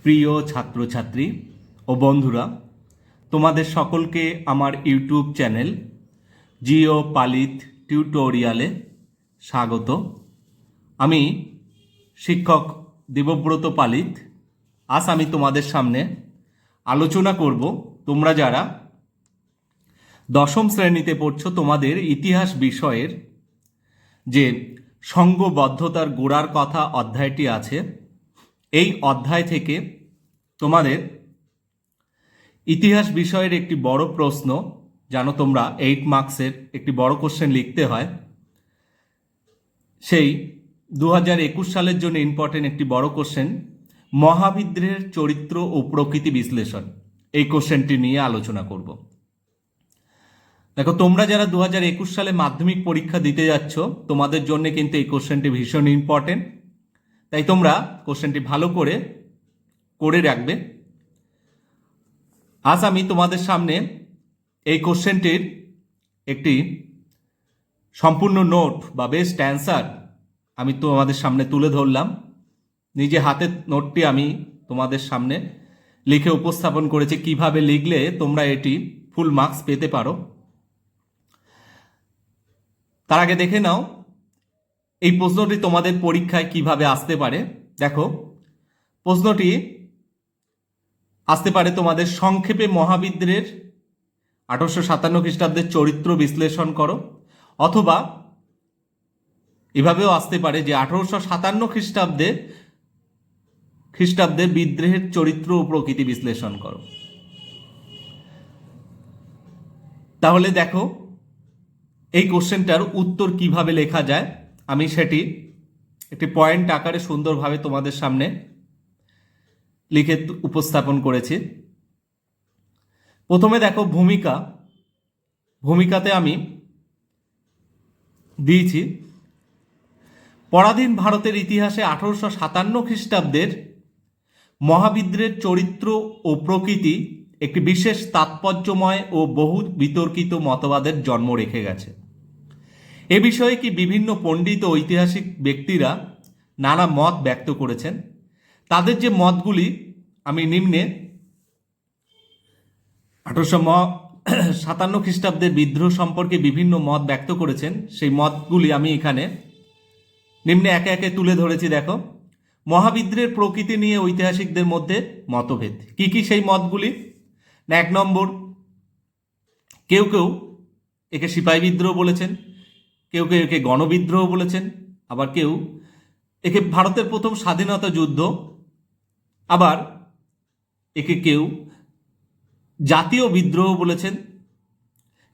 প্রিয় ছাত্রছাত্রী ও বন্ধুরা, তোমাদের সকলকে আমার ইউটিউব চ্যানেল জিও পালিত টিউটোরিয়ালে স্বাগত। আমি শিক্ষক দেবব্রত পালিত। আজ আমি তোমাদের সামনে আলোচনা করব তোমরা যারা দশম শ্রেণীতে পড়ছো, তোমাদের ইতিহাস বিষয়ের যে সঙ্ঘবদ্ধতার গোড়ার কথা অধ্যায়টি আছে, এই অধ্যায় থেকে তোমাদের ইতিহাস বিষয়ের একটি বড় প্রশ্ন, জানো তোমরা 8 মার্কসের একটি বড় কোশ্চেন লিখতে হয়, সেই 2021 সালের জন্য ইম্পর্টেন্ট একটি বড় কোশ্চেন, মহাবিদ্রোহের চরিত্র ও প্রকৃতি বিশ্লেষণ, এই কোশ্চেনটি নিয়ে আলোচনা করব। দেখো, তোমরা যারা 2021 সালে মাধ্যমিক পরীক্ষা দিতে যাচ্ছ, তোমাদের জন্য কিন্তু এই কোশ্চেনটি ভীষণ ইম্পর্টেন্ট, তাই তোমরা কোশ্চেনটি ভালো করে রাখবে। আজ আমি তোমাদের সামনে এই কোশ্চেনটির একটি সম্পূর্ণ নোট বা বেস্ট অ্যান্সার আমি তোমাদের সামনে তুলে ধরলাম। নিজে হাতে নোটটি আমি তোমাদের সামনে লিখে উপস্থাপন করেছি, কিভাবে লিখলে তোমরা এটি ফুল মার্কস পেতে পারো। তার আগে দেখে নাও এই প্রশ্নটি তোমাদের পরীক্ষায় কিভাবে আসতে পারে। দেখো, প্রশ্নটি আসতে পারে তোমাদের সংক্ষেপে মহাবিদ্রোহের 1857 খ্রিস্টাব্দের চরিত্র বিশ্লেষণ করো, অথবা এভাবেও আসতে পারে যে 1857 খ্রিস্টাব্দে বিদ্রোহের চরিত্র ও প্রকৃতি বিশ্লেষণ করো। তাহলে দেখো এই কোশ্চেনটার উত্তর কিভাবে লেখা যায়, আমি সেটি একটি পয়েন্ট আকারে সুন্দরভাবে তোমাদের সামনে লিখে উপস্থাপন করেছি। প্রথমে দেখো ভূমিকাতে আমি দিয়েছি, পরাধীন ভারতের ইতিহাসে 1857 খ্রিস্টাব্দের মহাবিদ্রোহের চরিত্র ও প্রকৃতি একটি বিশেষ তাৎপর্যময় ও বহু বিতর্কিত মতবাদের জন্ম রেখে গেছে। এ বিষয়ে কি বিভিন্ন পণ্ডিত ও ঐতিহাসিক ব্যক্তিরা নানা মত ব্যক্ত করেছেন। তাদের যে মতগুলি আমি নিম্নে 1857 খ্রিস্টাব্দের বিদ্রোহ সম্পর্কে বিভিন্ন মত ব্যক্ত করেছেন, সেই মতগুলি আমি এখানে নিম্নে একে একে তুলে ধরেছি। দেখো, মহাবিদ্রোহের প্রকৃতি নিয়ে ঐতিহাসিকদের মধ্যে মতভেদ। কি কি সেই মতগুলি? না, 1 নম্বর, কেউ কেউ একে সিপাহী বিদ্রোহ বলেছেন, কেউ কেউ একে গণবিদ্রোহ বলেছেন, আবার কেউ একে ভারতের প্রথম স্বাধীনতা যুদ্ধ, আবার একে কেউ জাতীয় বিদ্রোহ বলেছেন,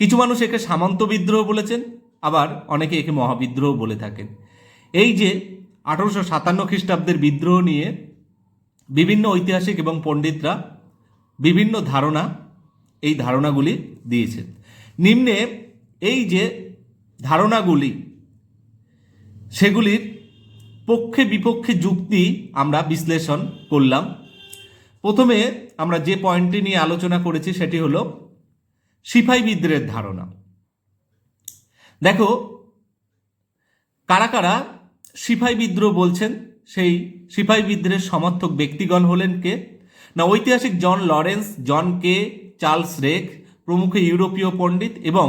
কিছু মানুষ একে সামন্ত বিদ্রোহ বলেছেন, আবার অনেকে একে মহাবিদ্রোহ বলে থাকেন। এই যে 1857 খ্রিস্টাব্দের বিদ্রোহ নিয়ে বিভিন্ন ঐতিহাসিক এবং পণ্ডিতরা বিভিন্ন ধারণা, এই ধারণাগুলি দিয়েছেন। নিম্নে এই যে ধারণাগুলি, সেগুলির পক্ষে বিপক্ষে যুক্তি আমরা বিশ্লেষণ করলাম। প্রথমে আমরা যে পয়েন্টটি নিয়ে আলোচনা করেছি সেটি হলো সিপাহী বিদ্রোহের ধারণা। দেখো, কারা কারা সিপাহী বিদ্রোহ বলছেন, সেই সিপাহী বিদ্রোহের সমর্থক ব্যক্তিগণ হলেন কে? না, ঐতিহাসিক জন লরেন্স, জন কে, চার্লস রেক প্রমুখ ইউরোপীয় পণ্ডিত এবং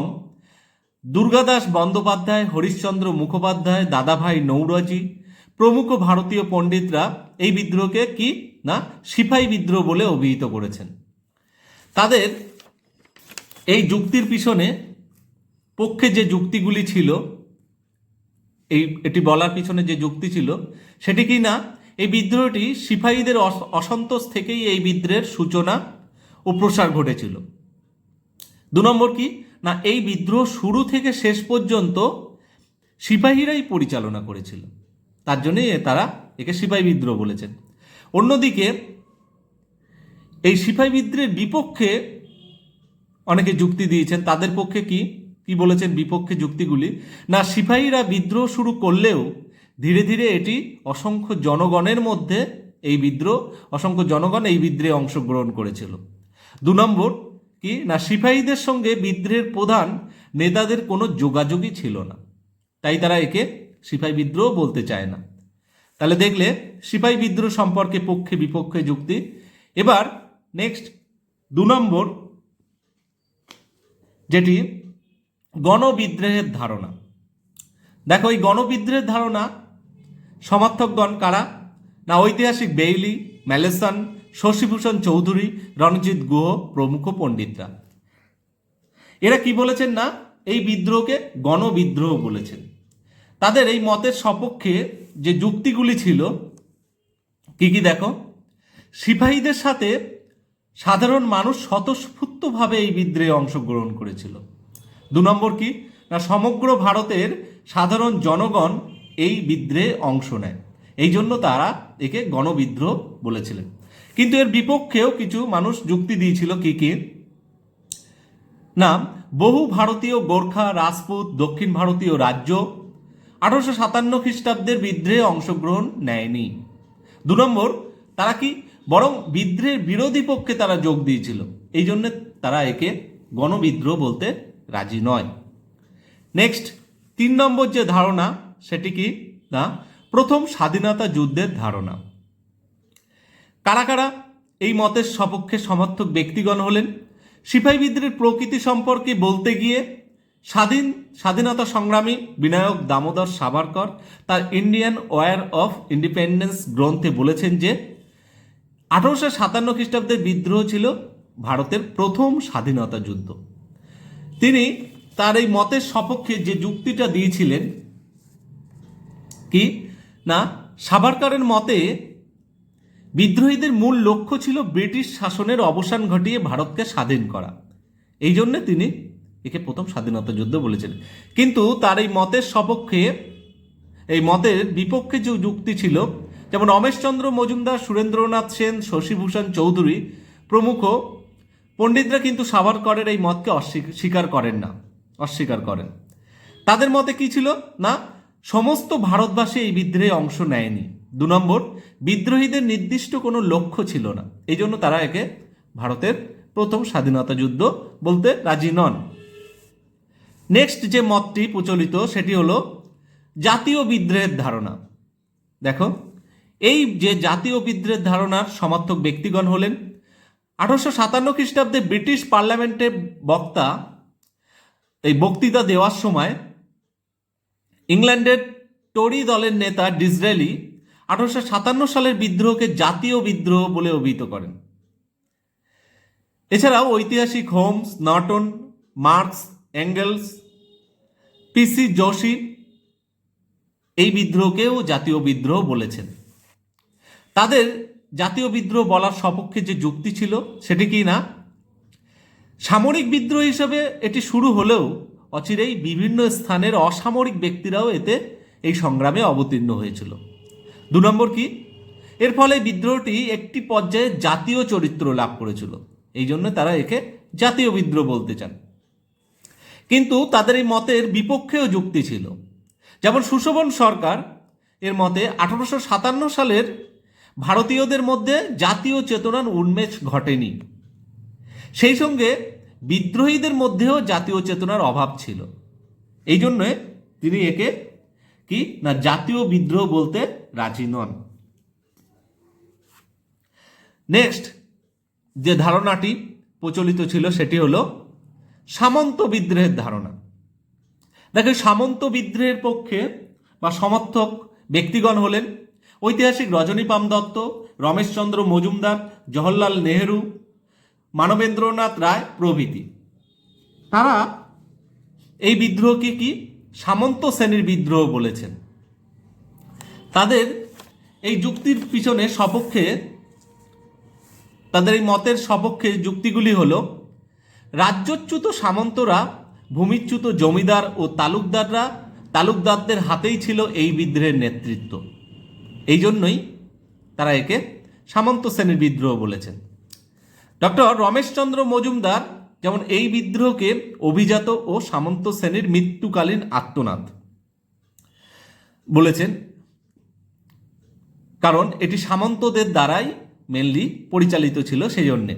দুর্গাদাস বন্দ্যোপাধ্যায়, হরিশ্চন্দ্র মুখোপাধ্যায়, দাদাভাই নৌরজি প্রমুখ ভারতীয় পণ্ডিতরা এই বিদ্রোহকে কি না সিপাহী বিদ্রোহ বলে অভিহিত করেছেন। তাদের এই যুক্তির পিছনে পক্ষে যে যুক্তিগুলি ছিল, এটি বলার পিছনে যে যুক্তি ছিল সেটি কি না, এই বিদ্রোহটি সিপাহীদের অসন্তোষ থেকেই এই বিদ্রোহের সূচনা ও প্রসার ঘটেছিল। 2 নম্বর কি না, এই বিদ্রোহ শুরু থেকে শেষ পর্যন্ত সিপাহীরাই পরিচালনা করেছিল, তার জন্যই তারা একে সিপাহী বিদ্রোহ বলেছেন। অন্যদিকে এই সিপাহী বিদ্রোহের বিপক্ষে অনেকে যুক্তি দিয়েছেন। তাদের পক্ষে কি কি বলেছেন বিপক্ষে যুক্তিগুলি? না, সিপাহীরা বিদ্রোহ শুরু করলেও ধীরে ধীরে এটি অসংখ্য জনগণের মধ্যে অসংখ্য জনগণ এই বিদ্রোহে অংশগ্রহণ করেছিল। 2 নম্বর কি না, সিপাহীদের সঙ্গে বিদ্রোহের প্রধান নেতাদের কোনো যোগাযোগই ছিল না, তাই তারা একে সিপাহী বিদ্রোহ বলতে চায় না। তাহলে দেখলে সিপাহী বিদ্রোহ সম্পর্কে পক্ষে বিপক্ষে যুক্তি। এবার নেক্সট 2 নম্বর, যেটি গণবিদ্রোহের ধারণা। দেখো এই গণবিদ্রোহের ধারণা সমর্থকগণ কারা? না ঐতিহাসিক বেইলি, ম্যালেসন, শশীভূষণ চৌধুরী, রণজিৎ গুহ প্রমুখ পণ্ডিতরা। এরা কি বলেছেন? না এই বিদ্রোহকে গণবিদ্রোহ বলেছেন। তাদের এই মতের সপক্ষে যে যুক্তিগুলি ছিল কি কি দেখো, সিপাহীদের সাথে সাধারণ মানুষ স্বতঃস্ফূর্তভাবে এই বিদ্রোহে অংশগ্রহণ করেছিল। 2 নম্বর কি? না সমগ্র ভারতের সাধারণ জনগণ এই বিদ্রোহে অংশ নেয়, এই জন্য তারা একে গণবিদ্রোহ বলেছিলেন। কিন্তু এর বিপক্ষেও কিছু মানুষ যুক্তি দিয়েছিল কি কি? না বহু ভারতীয় গোর্খা, রাজপুত, দক্ষিণ ভারতীয় রাজ্য 1857 খ্রিস্টাব্দের বিদ্রোহে অংশগ্রহণ নেয়নি। 2 নম্বর, তারা কি বরং বিদ্রোহের বিরোধী পক্ষে তারা যোগ দিয়েছিল, এই জন্য তারা একে গণবিদ্রোহ বলতে রাজি নয়। নেক্সট 3 নম্বর যে ধারণা সেটি কি? না প্রথম স্বাধীনতা যুদ্ধের ধারণা। কারা কারা এই মতের সপক্ষে ব্যক্তিগণ হলেন? সিপাহী বিদ্রোহের প্রকৃতি সম্পর্কে বলতে গিয়ে স্বাধীনতা সংগ্রামী বিনায়ক দামোদর সাভারকর তার ইন্ডিয়ান ওয়ার অফ ইন্ডিপেন্ডেন্স গ্রন্থে বলেছেন যে 1857 খ্রিস্টাব্দের বিদ্রোহ ছিল ভারতের প্রথম স্বাধীনতা যুদ্ধ। তিনি তার এই মতের সপক্ষে যে যুক্তিটা দিয়েছিলেন কি? না সাভারকরের মতে বিদ্রোহীদের মূল লক্ষ্য ছিল ব্রিটিশ শাসনের অবসান ঘটিয়ে ভারতকে স্বাধীন করা, এই জন্য তিনি একে প্রথম স্বাধীনতা যুদ্ধ বলেছিলেন। কিন্তু তার এই মতের সপক্ষে, এই মতের বিপক্ষে যে যুক্তি ছিল, যেমন রমেশচন্দ্র মজুমদার, সুরেন্দ্রনাথ সেন, শশীভূষণ চৌধুরী প্রমুখ পণ্ডিতরা কিন্তু সাভারকরের এই মতকে অস্বীকার করেন। তাদের মতে কি ছিল? না সমস্ত ভারতবাসী এই বিদ্রোহে অংশ নেয়নি। 2 নম্বর, বিদ্রোহীদের নির্দিষ্ট কোনো লক্ষ্য ছিল না, এই জন্য তারা একে ভারতের প্রথম স্বাধীনতা যুদ্ধ বলতে রাজি নন। নেক্সট যে মতটি প্রচলিত সেটি হলো জাতীয় বিদ্রোহের ধারণা। দেখো এই যে জাতীয় বিদ্রোহের ধারণার সমর্থক ব্যক্তিগণ হলেন 1857 খ্রিস্টাব্দে ব্রিটিশ পার্লামেন্টে বক্তৃতা দেওয়ার সময় ইংল্যান্ডের টরি দলের নেতা ডিসরেলি 1857 সালের বিদ্রোহকে জাতীয় বিদ্রোহ বলে অভিহিত করেন। এছাড়াও ঐতিহাসিক হোমস, নর্টন, মার্কস, এঙ্গেলস, পিসি যোশী এই বিদ্রোহকেও জাতীয় বিদ্রোহ বলেছেন। তাদের জাতীয় বিদ্রোহ বলার সপক্ষে যে যুক্তি ছিল সেটি কি? না সামরিক বিদ্রোহ হিসেবে এটি শুরু হলেও অচিরেই বিভিন্ন স্থানের অসামরিক ব্যক্তিরাও এতে এই সংগ্রামে অবতীর্ণ হয়েছিল। 2 নম্বর কি? এর ফলে বিদ্রোহটি একটি পর্যায়ে জাতীয় চরিত্র লাভ করেছিল, এই জন্য তারা একে জাতীয় বিদ্রোহ বলতে চান। কিন্তু তাদের এই মতের বিপক্ষেও যুক্তি ছিল, যেমন সুশোভন সরকার এর মতে 1857 সালের ভারতীয়দের মধ্যে জাতীয় চেতনার উন্মেষ ঘটেনি, সেই সঙ্গে বিদ্রোহীদের মধ্যেও জাতীয় চেতনার অভাব ছিল, এই জন্য তিনি একে কি? না জাতীয় বিদ্রোহ বলতে রাজি নন। নেক্সট যে ধারণাটি প্রচলিত ছিল সেটি হলো সামন্ত বিদ্রোহের ধারণা। দেখো সামন্ত বিদ্রোহের পক্ষে বা সমর্থক ব্যক্তিগণ হলেন ঐতিহাসিক রজনীপাম দত্ত, রমেশচন্দ্র মজুমদার, জওহরলাল নেহেরু, মানবেন্দ্রনাথ রায় প্রভৃতি। তারা এই বিদ্রোহকে কি সামন্ত শ্রেণীর বিদ্রোহ বলেছেন। তাদের এই যুক্তির পিছনে সপক্ষে, তাদের এই মতের সপক্ষে যুক্তিগুলি হলো রাজ্যচ্যুত সামন্তরা, ভূমিচ্যুত জমিদার ও তালুকদারদের হাতেই ছিল এই বিদ্রোহের নেতৃত্ব, এই জন্যই তারা একে সামন্ত শ্রেণীর বিদ্রোহ বলেছেন। ডক্টর রমেশচন্দ্র মজুমদার যেমন এই বিদ্রোহকে অভিজাত ও সামন্ত শ্রেণীর মৃত্যুকালীন আত্মনাদ বলেছেন, কারণ এটি সামন্তদের দ্বারাই মেনলি পরিচালিত ছিল সেই জন্যে।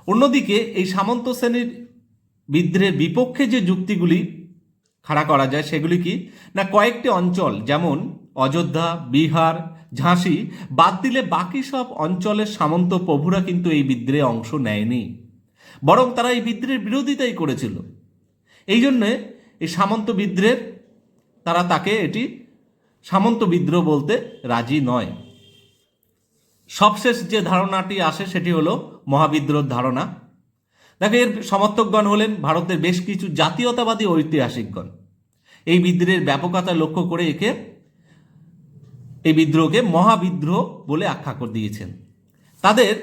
অন্যদিকে এই সামন্ত শ্রেণীর বিদ্রোহের বিপক্ষে যে যুক্তিগুলি খাড়া করা যায় সেগুলি কি? না কয়েকটি অঞ্চল যেমন অযোধ্যা, বিহার, ঝাঁসি বাদ দিলে বাকি সব অঞ্চলের সামন্ত প্রভুরা কিন্তু এই বিদ্রোহে অংশ নেয়নি, বরং তারা এই বিদ্রোহের বিরোধিতাই করেছিল। এই জন্যে এই সামন্ত বিদ্রোহের তারা তাকে এটি সামন্ত বিদ্রোহ বলতে রাজি নয়। সবশেষ যে ধারণাটি আসে সেটি হলো মহাবিদ্রোহ ধারণা। দেখো, এর সমর্থকগণ হলেন ভারতের বেশ কিছু জাতীয়তাবাদী ঐতিহাসিকগণ। এই বিদ্রোহের ব্যাপকতা লক্ষ্য করে এই বিদ্রোহকে মহাবিদ্রোহ বলে আখ্যা করে দিয়েছেন। তাদের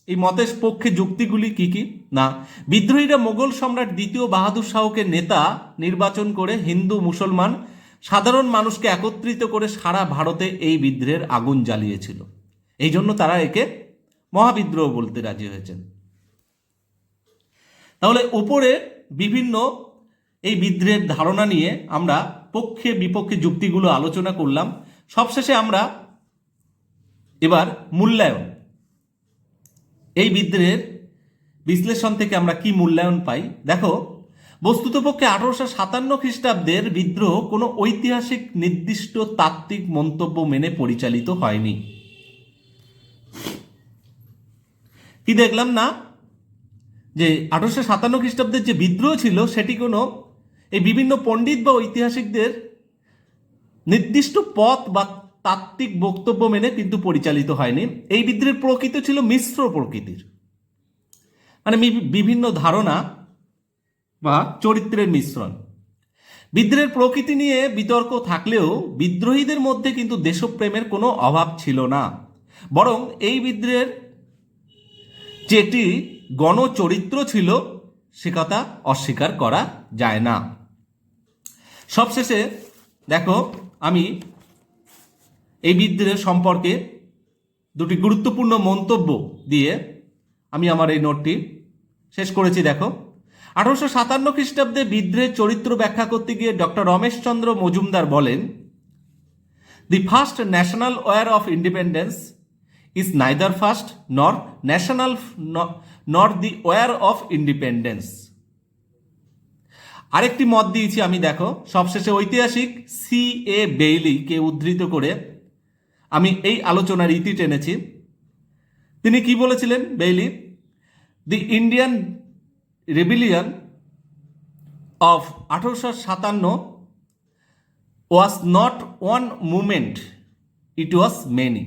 এই মতের পক্ষে যুক্তিগুলি কি কি? না, বিদ্রোহীরা মোগল সম্রাট দ্বিতীয় বাহাদুর শাহকে নেতা নির্বাচন করে হিন্দু মুসলমান সাধারণ মানুষকে একত্রিত করে সারা ভারতে এই বিদ্রোহের আগুন জ্বালিয়েছিল। এই জন্য তারা একে মহাবিদ্রোহ বলতে রাজি হয়েছেন। তাহলে উপরে বিভিন্ন এই বিদ্রোহের ধারণা নিয়ে আমরা পক্ষে বিপক্ষে যুক্তিগুলো আলোচনা করলাম। সবশেষে আমরা এবার মূল্যায়ন, এই বিদ্রোহের বিশ্লেষণ থেকে আমরা কি মূল্যায়ন পাই। দেখো, বস্তুতপক্ষে 1857 খ্রিস্টাব্দের বিদ্রোহ কোনো ঐতিহাসিক নির্দিষ্ট তাত্ত্বিক মন্তব্য মেনে পরিচালিত হয়নি। কি দেখলাম না, যে 1857 খ্রিস্টাব্দের যে বিদ্রোহ ছিল সেটি কোনো এই বিভিন্ন পণ্ডিত বা ঐতিহাসিকদের নির্দিষ্ট পথ বা তাত্ত্বিক বক্তব্য মেনে কিন্তু পরিচালিত হয়নি। এই বিদ্রোহের প্রকৃতি ছিল মিশ্র প্রকৃতির, মানে বিভিন্ন ধারণা বা চরিত্রের মিশ্রণ। বিদ্রোহের প্রকৃতি নিয়ে বিতর্ক থাকলেও বিদ্রোহীদের মধ্যে কিন্তু দেশপ্রেমের কোনো অভাব ছিল না, বরং এই বিদ্রোহের যেটি গণচরিত্র ছিল সে কথা অস্বীকার করা যায় না। সবশেষে দেখো, আমি এই বিদ্রোহ সম্পর্কে দুটি গুরুত্বপূর্ণ মন্তব্য দিয়ে আমি আমার এই নোটটি শেষ করেছি। দেখো, 1857 খ্রিস্টাব্দে বিদ্রোহের চরিত্র ব্যাখ্যা করতে গিয়ে ডক্টর রমেশচন্দ্র মজুমদার বলেন, the first national war of independence is neither first nor national nor the war of independence. আরেকটি মত দিয়েছি আমি। দেখো, সবশেষে ঐতিহাসিক C.A. বেইলিকে উদ্ধৃত করে আমি এই আলোচনার ইতি টেনেছি। তিনি কি বলেছিলেন? Bayly, the Indian rebellion of 1857 was not one movement, it was many.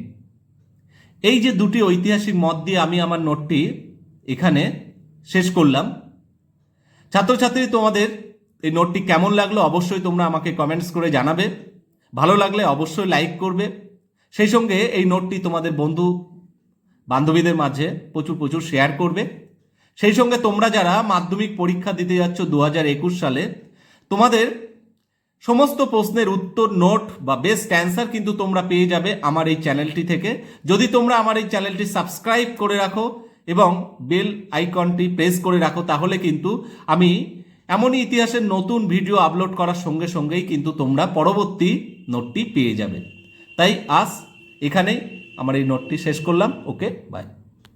এই যে দুটি ঐতিহাসিক মত দিয়ে আমি আমার নোটটি এখানে শেষ করলাম। ছাত্রছাত্রী, তোমাদের এই নোটটি কেমন লাগলো অবশ্যই তোমরা আমাকে কমেন্টস করে জানাবে। ভালো লাগলে অবশ্যই লাইক করবে। সেই সঙ্গে এই নোটটি তোমাদের বন্ধু বান্ধবীদের মাঝে প্রচুর শেয়ার করবে। সেই সঙ্গে তোমরা যারা মাধ্যমিক পরীক্ষা দিতে যাচ্ছ 2021 সালে, তোমাদের সমস্ত প্রশ্নের উত্তর, নোট বা বেস্ট অ্যান্সার কিন্তু তোমরা পেয়ে যাবে আমার এই চ্যানেলটি থেকে, যদি তোমরা আমার এই চ্যানেলটি সাবস্ক্রাইব করে রাখো এবং বেল আইকনটি প্রেস করে রাখো। তাহলে কিন্তু আমি এমনই ইতিহাসের নতুন ভিডিও আপলোড করার সঙ্গে সঙ্গেই কিন্তু তোমরা পরবর্তী নোটটি পেয়ে যাবে। তাই আজ এখানেই আমার এই নোটটি শেষ করলাম। ওকে, বাই।